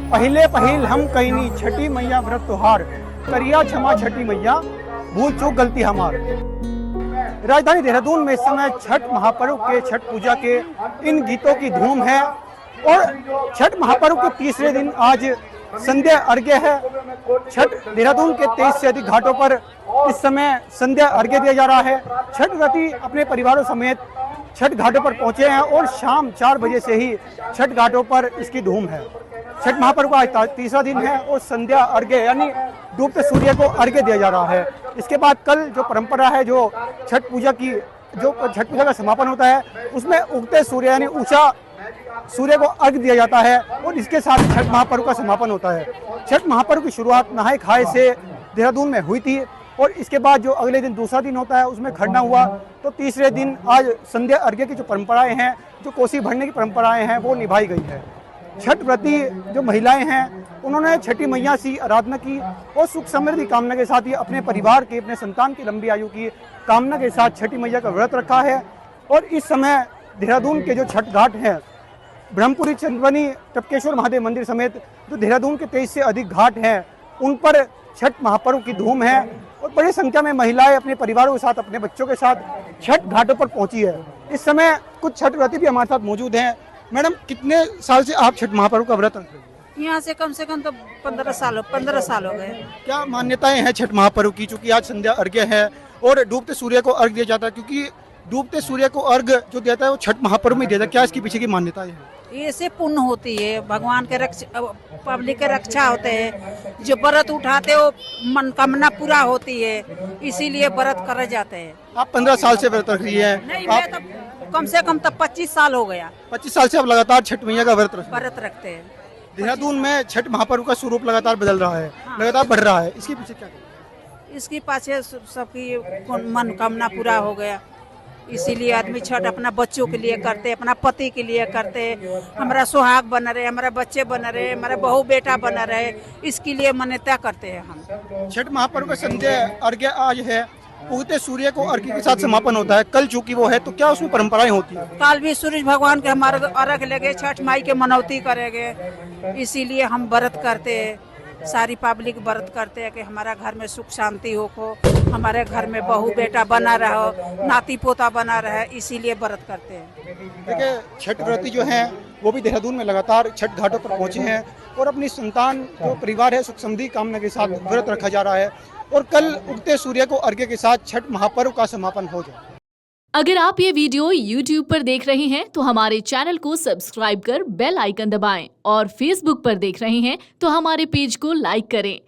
पहिले पहिल हम कईनी छठी मैया व्रत त्योहार, करिया क्षमा छठी मैया, भूल चूक गलती हमार। राजधानी देहरादून में इस समय छठ महापर्व के, छठ पूजा के इन गीतों की धूम है और छठ महापर्व के तीसरे दिन आज संध्या अर्घ्य है। छठ देहरादून के 23 से अधिक घाटों पर इस समय संध्या अर्घ्य दिया जा रहा है। छठ व्रती अपने परिवारों समेत छठ घाटों पर पहुंचे हैं और शाम 4 बजे से ही छठ घाटों पर इसकी धूम है। छठ महापर्व का आज तीसरा दिन है और संध्या अर्घ्य यानी डूबते सूर्य को अर्घ्य दिया जा रहा है। इसके बाद कल जो परंपरा है, जो छठ पूजा का समापन होता है, उसमें उगते सूर्य यानी ऊंचा सूर्य को अर्घ्य दिया जाता है और इसके साथ छठ महापर्व का समापन होता है। छठ महापर्व की शुरुआत नहाय खाए से देहरादून में हुई थी और इसके बाद जो अगले दिन दूसरा दिन होता है उसमें खरना हुआ, तो तीसरे दिन आज संध्या अर्घ्य की जो परंपराएं हैं, जो कोसी भरने की परंपराएं हैं, वो निभाई गई है। छठ व्रती जो महिलाएं हैं उन्होंने छठी मैया की आराधना की और सुख समृद्धि कामना के साथ ही अपने परिवार के, अपने संतान की लंबी आयु की कामना के साथ छठी मैया का व्रत रखा है। और इस समय देहरादून के जो छठ घाट हैं, ब्रह्मपुरी, चंदवनी, टपकेश्वर महादेव मंदिर समेत जो देहरादून के 23 से अधिक घाट हैं, उन पर छठ महापर्व की धूम है और बड़ी संख्या में महिलाएं अपने परिवारों के साथ, अपने बच्चों के साथ छठ घाटों पर पहुंची है। इस समय कुछ छठ व्रती भी हमारे साथ मौजूद हैं। मैडम, कितने साल से आप छठ महापर्व का व्रत रख रही हैं? यहाँ से कम तो 15 साल हो गए। क्या मान्यताएं हैं छठ महापर्व की? चूंकि आज संध्या अर्घ्य है और डूबते सूर्य को अर्घ्य दिया जाता है, क्योंकि डूबते सूर्य को अर्घ्य जो देता है वो छठ महापर्व में देता है। क्या इसके पीछे की मान्यताएं हैं? ऐसे पुण्य होती है, भगवान के रक्षा, पब्लिक के रक्षा होते हैं, जो व्रत उठाते हो मनोकामना पूरा होती है, इसीलिए व्रत करे जाते हैं। आप 15 साल से व्रत रख रही हैं। नहीं, मैं तो कम से कम तब 25 साल हो गया। 25 साल से आप लगातार छठ मैया का व्रत रखते हैं। देहरादून में छठ महापर्व का स्वरूप लगातार बदल रहा है, लगातार बढ़ रहा है, इसके पीछे क्या? इसके पाछे सबकी मनोकामना पूरा हो गया, इसीलिए आदमी छठ अपना बच्चों के लिए करते, अपना पति के लिए करते, हमारा सुहाग बना रहे, हमारे बच्चे बना रहे, हमारा बहू बेटा बना रहे, इसके लिए मान्यता करते हैं हम। छठ महापर्व का संध्या अर्घ्य आज है, उगते सूर्य को अर्घ्य के साथ समापन होता है। कल चूंकि वो है, तो क्या उसमें परंपराएं होती है? कल भी सूरज भगवान के हमारे अर्घ लगे, छठ माई के मनौती करेंगे, इसीलिए हम व्रत करते हैं। सारी पब्लिक व्रत करते हैं कि हमारा घर में सुख शांति हो, हमारे घर में बहू बेटा बना रहो, नाती पोता बना रहे, इसीलिए व्रत करते हैं। देखिए, छठ व्रती जो हैं वो भी देहरादून में लगातार छठ घाटों पर पहुंचे हैं और अपनी संतान, जो परिवार है, सुख समृद्धि कामना के साथ व्रत रखा जा रहा है और कल उगते सूर्य को अर्घ्य के साथ छठ महापर्व का समापन हो जाए। अगर आप ये वीडियो YouTube पर देख रहे हैं तो हमारे चैनल को सब्सक्राइब कर बेल आइकन दबाएं और Facebook पर देख रहे हैं तो हमारे पेज को लाइक करें।